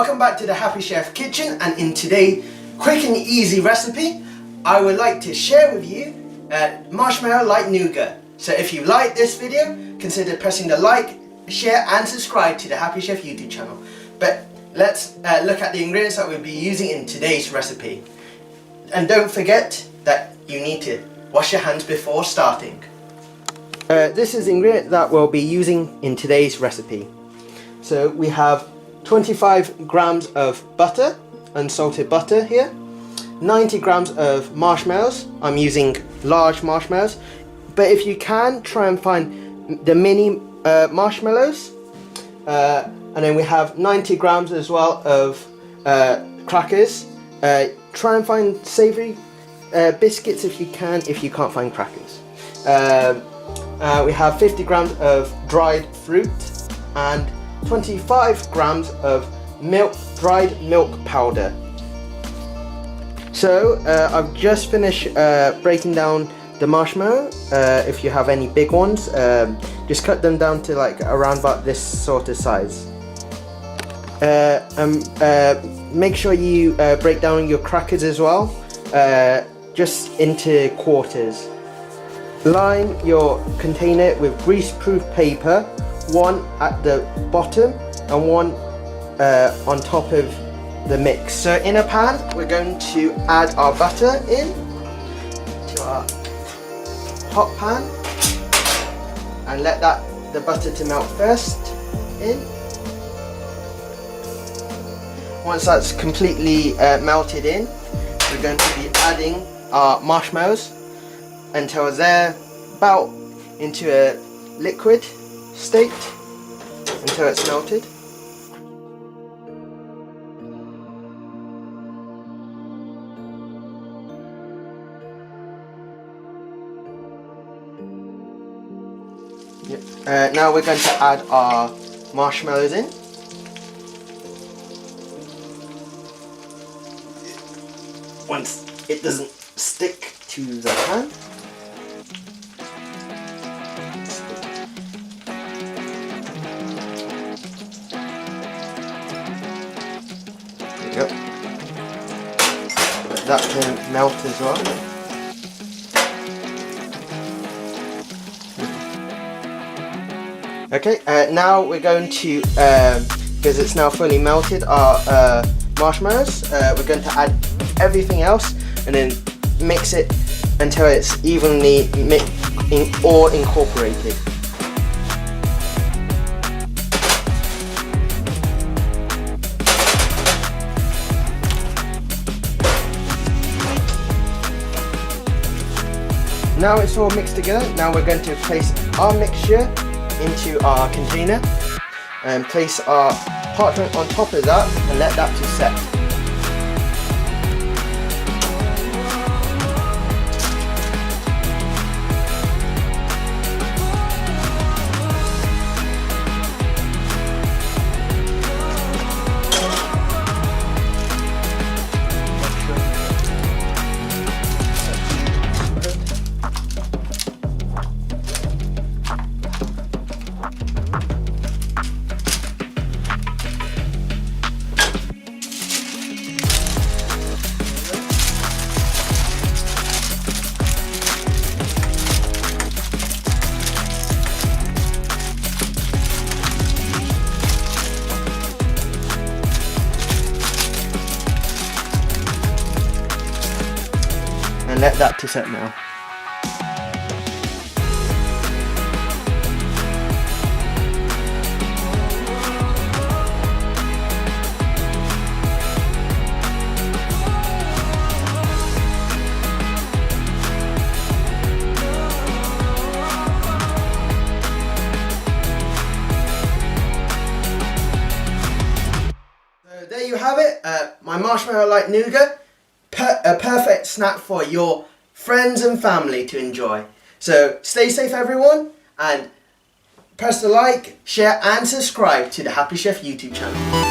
welcome back to the Happy Chef Kitchen, and in today's quick and easy recipe I would like to share with you marshmallow like nougat. So if you like this video, consider pressing the like, share and subscribe to the Happy Chef YouTube channel. But let's look at the ingredients that we'll be using in today's recipe. And don't forget that you need to wash your hands before starting. This is the ingredient that we'll be using in today's recipe. So we have 25 grams of butter, unsalted butter here, 90 grams of marshmallows. I'm using large marshmallows, but if you can, try and find the mini marshmallows. And then we have 90 grams as well of crackers. Try and find savoury biscuits if you can, if you can't find crackers. We have 50 grams of dried fruit and 25 grams of dried milk powder. So I've just finished breaking down the marshmallow. If you have any big ones, just cut them down to like around about this sort of size. Make sure you break down your crackers as well, just into quarters. Line your container with grease-proof paper, one at the bottom and one on top of the mix. So in a pan, we're going to add our butter in to our hot pan and let the butter to melt first in. Once that's completely melted in, we're going to be adding our marshmallows until they're about into a liquid state, until it's melted. Now we're going to add our marshmallows in. Once it doesn't stick to the pan. There you go. Let that can melt as well. Okay, now we're going to, because it's now fully melted, our marshmallows, we're going to add everything else and then mix it until it's evenly all incorporated. Now it's all mixed together. Now we're going to place our mixture into our container and place our parchment on top of that and let that to set. And let that to set now. So there you have it, my marshmallow like nougat. A perfect snack for your friends and family to enjoy. So stay safe everyone, and press the like, share and subscribe to the Happy Chef YouTube channel.